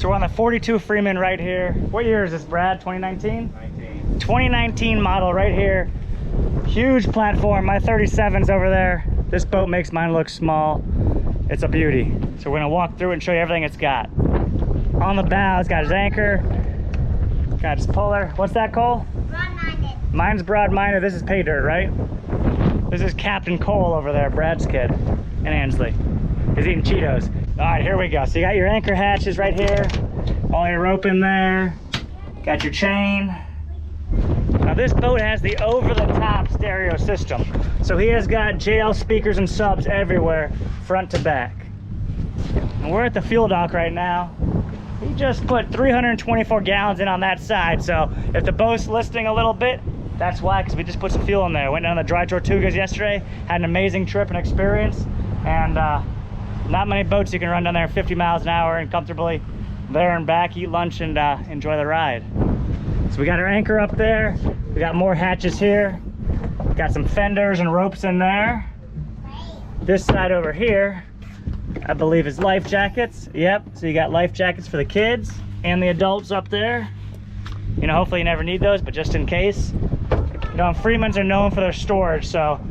So we're on the 42 Freeman right here. What year is this, Brad? 2019? 2019 model right here. Huge platform. My 37's over there. This boat makes mine look small. It's a beauty. So we're gonna walk through and show you everything it's got. On the bow, it's got his anchor, got his puller. What's that, Cole? Broad-minded. Mine's broad-minded. This is PayDirt, right? This is Captain Cole over there, Brad's kid, and Ansley. He's eating Cheetos. All right, here we go. So you got your anchor hatches right here, all your rope in there, got your chain. Now this boat has the over-the-top stereo system. So he has got JL speakers and subs everywhere, front to back. And we're at the fuel dock right now. He just put 324 gallons in on that side. So if the boat's listing a little bit, that's why, because we just put some fuel in there. Went down the Dry Tortugas yesterday, had an amazing trip and experience. And not many boats you can run down there 50 miles an hour and comfortably there and back, eat lunch and enjoy the ride. So we got our anchor up there. We got more hatches here. Got some fenders and ropes in there. This side over here, I believe, is life jackets. Yep, so you got life jackets for the kids and the adults up there. You know, hopefully you never need those, but just in case. You know, Freemans are known for their storage, so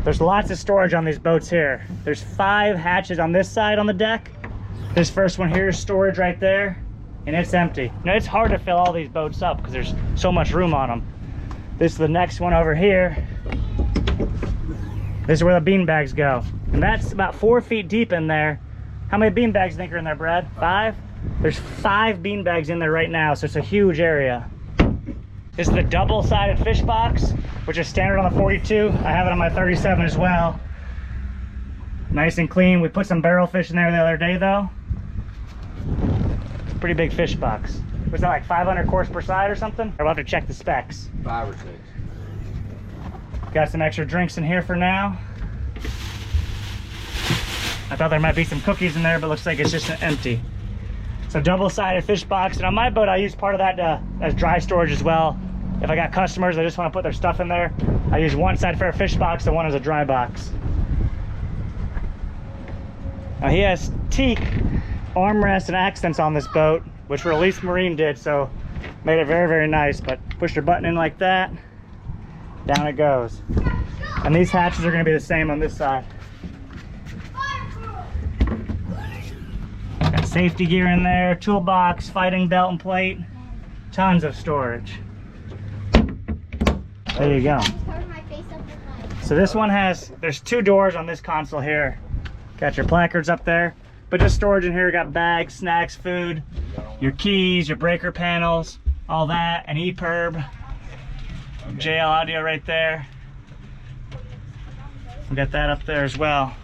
there's lots of storage on these boats here. There's 5 hatches on this side on the deck. This first one here is storage right there, and it's empty. You know, it's hard to fill all these boats up because there's so much room on them. This is the next one over here. This is where the bean bags go. And that's about 4 feet deep in there. How many bean bags do you think are in there, Brad? 5? There's 5 bean bags in there right now, so it's a huge area. This is the double-sided fish box, which is standard on the 42. I have it on my 37 as well. Nice and clean. We put some barrel fish in there the other day, though. It's a pretty big fish box. Was that like 500 course per side or something? We'll have to check the specs. 5 or 6. Got some extra drinks in here for now. I thought there might be some cookies in there, but looks like it's just empty. So double-sided fish box, and on my boat I use part of that as dry storage as well. If I got customers that just want to put their stuff in there, I use one side for a fish box and one as a dry box. Now he has teak armrests and accents on this boat, which Release Marine did, so made it very, very nice. But push your button in like that, down it goes. And these hatches are going to be the same on this side. Got safety gear in there, toolbox, fighting belt and plate, tons of storage. There you go. So this one has, there's 2 doors on this console here. Got your placards up there, but just storage in here. Got bags, snacks, food, your keys, your breaker panels, all that, an EPIRB, JL audio right there. We got that up there as well.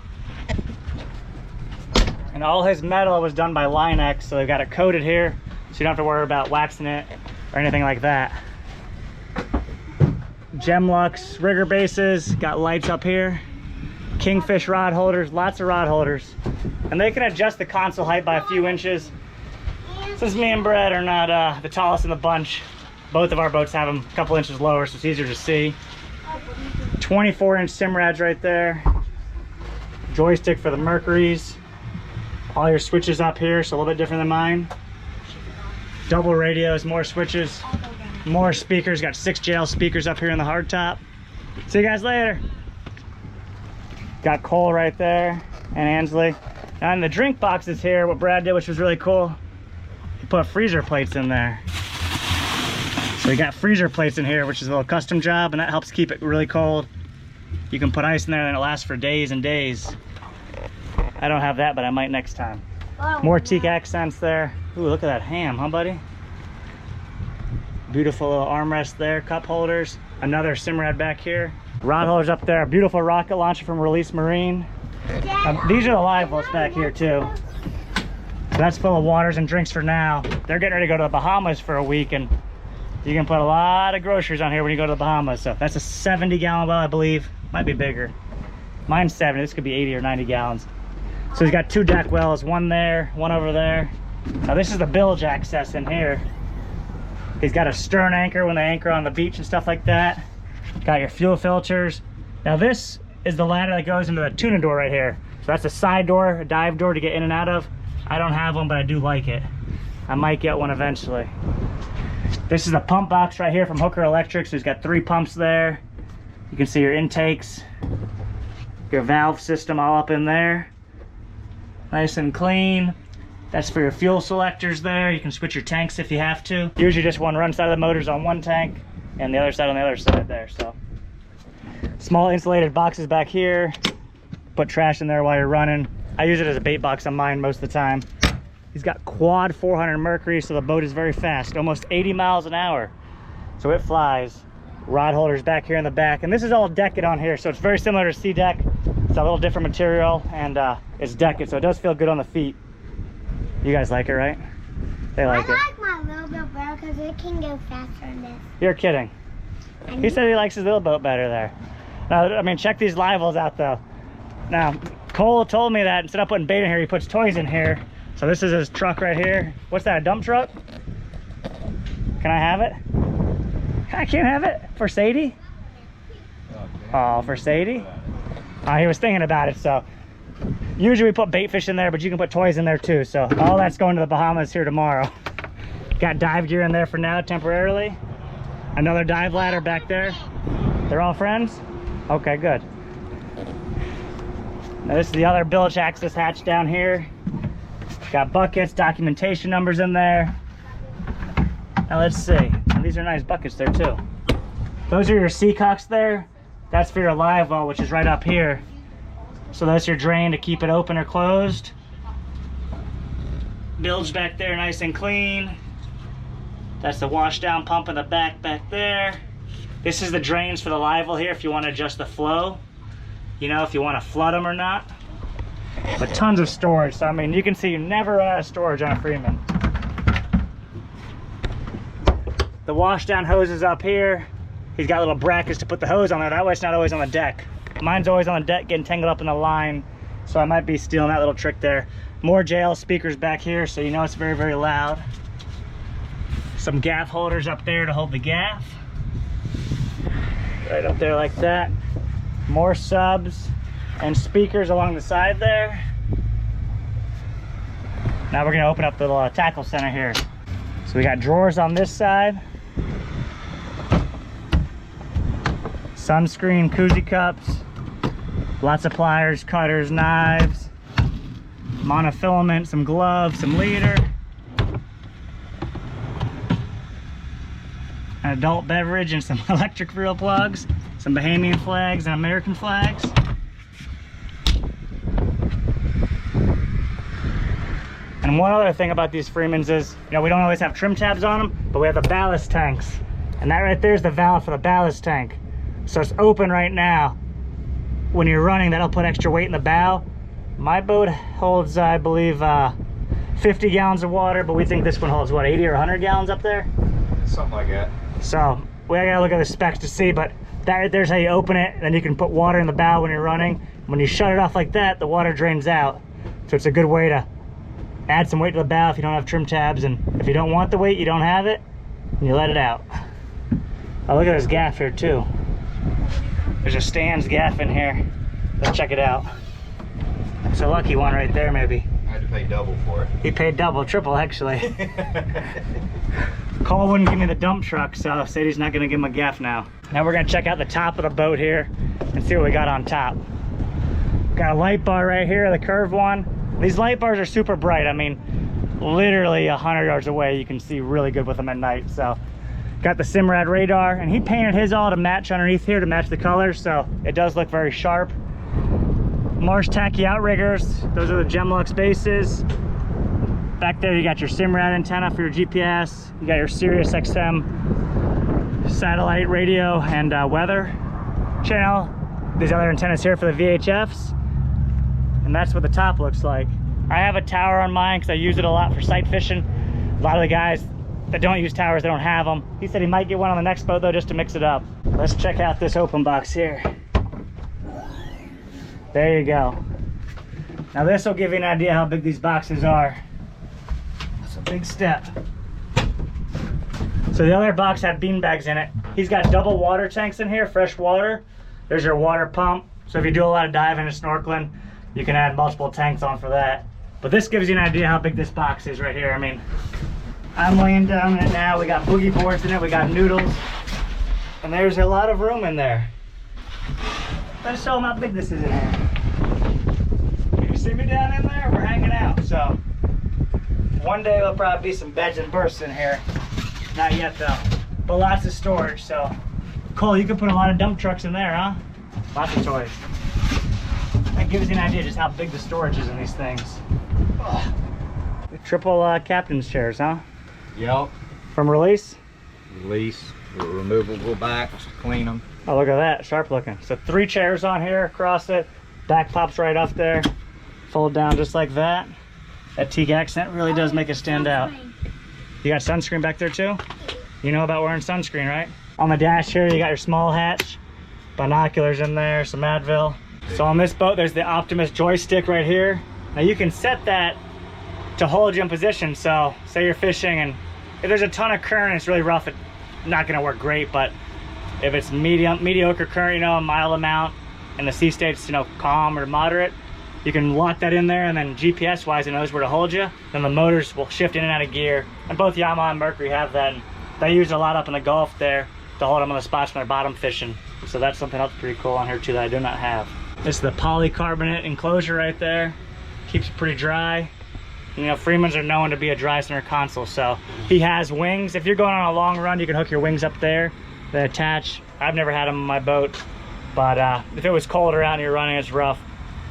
And all his metal was done by Line-X, so they've got it coated here, so you don't have to worry about waxing it or anything like that. Gemlux rigger bases, got lights up here. Kingfish rod holders, lots of rod holders. And they can adjust the console height by a few inches. Since me and Brett are not the tallest in the bunch, both of our boats have them a couple inches lower, so it's easier to see. 24-inch Simrads right there. Joystick for the Mercuries. All your switches up here, so a little bit different than mine. Double radios, more switches, more speakers. Got 6 JL speakers up here in the hardtop. See you guys later. Got Cole right there and Ansley. Now in the drink boxes here, what Brad did, which was really cool, he put freezer plates in there. So we got freezer plates in here, which is a little custom job, and that helps keep it really cold. You can put ice in there and it lasts for days and days. I don't have that, but I might next time. More teak accents there. Ooh, look at that ham, huh, buddy? Beautiful little armrest there, cup holders. Another Simrad back here. Rod holders up there. A beautiful rocket launcher from Release Marine. These are the live boats back here too. So that's full of waters and drinks for now. They're getting ready to go to the Bahamas for a week, and you can put a lot of groceries on here when you go to the Bahamas. So that's a 70-gallon well, I believe. Might be bigger. Mine's 70. This could be 80 or 90 gallons. So he's got 2 deck wells, one there, one over there. Now this is the bilge access in here. He's got a stern anchor when they anchor on the beach and stuff like that. Got your fuel filters. Now this is the ladder that goes into the tuna door right here. So that's a side door, a dive door to get in and out of. I don't have one, but I do like it. I might get one eventually. This is a pump box right here from Hooker Electric. So it's got 3 pumps there. You can see your intakes, your valve system all up in there. Nice and clean. That's for your fuel selectors there. You can switch your tanks if you have to. Usually just one side of the motor's on one tank and the other side on the other side there. So small insulated boxes back here. Put trash in there while you're running. I use it as a bait box on mine most of the time. He's got quad 400 mercury, so the boat is very fast, almost 80 miles an hour. So it flies. Rod holders back here in the back. And this is all decked on here, so it's very similar to SeaDek. It's a little different material, and it's decked, so it does feel good on the feet. You guys like it, right? They like it. I like my little boat better because it can go faster than this. You're kidding. He said he likes his little boat better there. Now, I mean, check these live wells out, though. Now, Cole told me that instead of putting bait in here, he puts toys in here. So this is his truck right here. What's that, a dump truck? Can I have it? I can't have it? For Sadie? Oh, for Sadie? He was thinking about it, so. Usually we put bait fish in there, but you can put toys in there too. So all that's going to the Bahamas here tomorrow. Got dive gear in there for now, temporarily. Another dive ladder back there. They're all friends? Okay, good. Now this is the other bilge access hatch down here. Got buckets, documentation numbers in there. Now let's see. And these are nice buckets there too. Those are your seacocks there. That's for your live well, which is right up here. So that's your drain to keep it open or closed. Bilge back there nice and clean. That's the wash down pump in the back there. This is the drains for the live well here if you want to adjust the flow. You know, if you want to flood them or not. But tons of storage. So I mean, you can see you never run out of storage on a Freeman. The wash down hose is up here. He's got little brackets to put the hose on there. That way it's not always on the deck. Mine's always on the deck getting tangled up in the line. So I might be stealing that little trick there. More JL speakers back here, so you know it's very, very loud. Some gaff holders up there to hold the gaff. Right up there like that. More subs and speakers along the side there. Now we're gonna open up the little tackle center here. So we got drawers on this side. Sunscreen, koozie cups. Lots of pliers, cutters, knives. Monofilament, some gloves, some leader. An adult beverage and some electric reel plugs. Some Bahamian flags and American flags. And one other thing about these Freemans is, you know, we don't always have trim tabs on them, but we have the ballast tanks. And that right there is the valve for the ballast tank. So it's open right now. When you're running, that'll put extra weight in the bow. My boat holds, I believe, 50 gallons of water, but we think this one holds, what, 80 or 100 gallons up there? Something like that. So we gotta look at the specs to see, but that right there's how you open it. Then you can put water in the bow when you're running. When you shut it off like that, the water drains out. So it's a good way to add some weight to the bow if you don't have trim tabs, and if you don't want the weight, you don't have it, and you let it out. Oh, look at this gaff here too. There's a STANZ gaff in here. Let's check it out. It's a lucky one right there, maybe. I had to pay double for it. He paid double, triple actually. Cole wouldn't give me the dump truck, so Sadie's not gonna give him a gaff now. Now we're gonna check out the top of the boat here and see what we got on top. Got a light bar right here, the curved one. These light bars are super bright. I mean, literally 100 yards away, you can see really good with them at night. So, got the Simrad radar, and he painted his all to match underneath here to match the colors, so it does look very sharp. Marsh tacky outriggers, those are the Gemlux bases. Back there you got your Simrad antenna for your GPS. You got your Sirius XM satellite radio and weather channel. These other antennas here for the VHFs. And that's what the top looks like. I have a tower on mine because I use it a lot for sight fishing. A lot of the guys that don't use towers, they don't have them. He said he might get one on the next boat though, just to mix it up. Let's check out this open box here. There you go. Now this will give you an idea how big these boxes are. That's a big step. So the other box had bean bags in it. He's got double water tanks in here, fresh water. There's your water pump. So if you do a lot of diving and snorkeling, you can add multiple tanks on for that. But this gives you an idea how big this box is right here. I mean, I'm laying down in it now. We got boogie boards in it, we got noodles, and there's a lot of room in there. Let's show them how big this is in here. You see me down in there? We're hanging out, so one day there'll probably be some beds and berths in here. Not yet though, but lots of storage. So Cole, you could put a lot of dump trucks in there, huh? Lots of toys. That gives you an idea just how big the storage is in these things. Ugh. Triple captain's chairs, huh? Yep. From Release? Release, removable backs, clean them. Oh, look at that, sharp looking. So 3 chairs on here across it. Back pops right off there. Fold down just like that. That teak accent really does make it stand out. You got sunscreen back there too? You know about wearing sunscreen, right? On the dash here, you got your small hatch. Binoculars in there, some Advil. So on this boat, there's the Optimist Joystick right here. Now you can set that to hold you in position. So say you're fishing and if there's a ton of current, it's really rough, it's not gonna work great, but if it's mediocre current, you know, a mile amount, and the sea state's, you know, calm or moderate, you can lock that in there, and then GPS wise it knows where to hold you. Then the motors will shift in and out of gear. And both Yamaha and Mercury have that. And they use it a lot up in the Gulf there to hold them on the spots when they're bottom fishing. So that's something else pretty cool on here too that I do not have. This is the polycarbonate enclosure right there. Keeps it pretty dry. You know, Freemans are known to be a dry center console, so he has wings. If you're going on a long run, you can hook your wings up there. They attach. I've never had them on my boat, but if it was colder out and you're running, it's rough,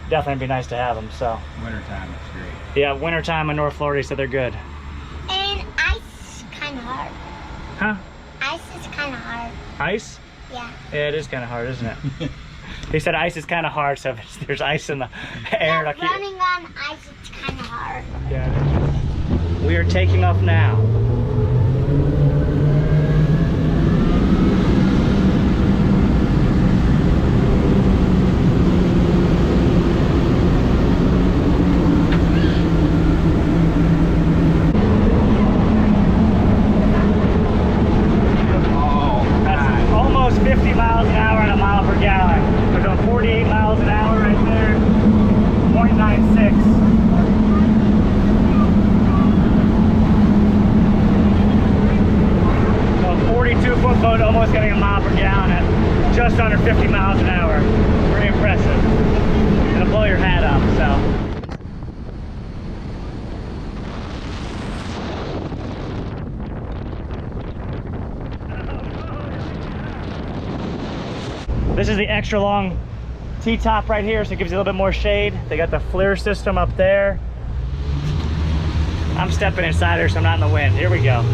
definitely be nice to have them. So Wintertime, it's great. yeah, wintertime in North Florida, so they're good. And ice is kind of hard. Huh? Ice is kind of hard. Ice? Yeah. Yeah, it is kind of hard, isn't it? He said ice is kind of hard, so if there's ice in the air. Yeah, running on ice is kind of hard. Yeah. We are taking off now. That's almost 50 miles an hour and a mile per gallon. We're doing 48 miles an hour right there. 0.96. So 42-foot boat almost getting a mile per gallon at just under 50 miles an hour. Pretty impressive. It'll blow your hat off, so. This is the extra long T-top right here, so it gives you a little bit more shade. They got the FLIR system up there. I'm stepping inside here, so I'm not in the wind. Here we go.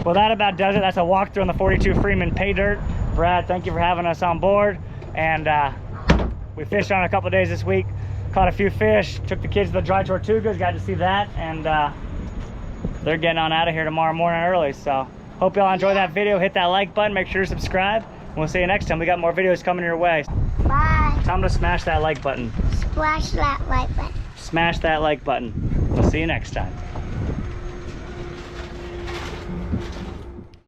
Well, that about does it. That's a walkthrough on the 42 Freeman PayDirt. Brad, thank you for having us on board. And we fished on a couple of days this week. Caught a few fish. Took the kids to the dry Tortugas. Got to see that. And they're getting on out of here tomorrow morning early. So hope y'all enjoy that video. Hit that like button. Make sure to subscribe. And we'll see you next time. We got more videos coming your way. Bye. Tell them to smash that like button. Splash that like button. Smash that like button. We'll see you next time.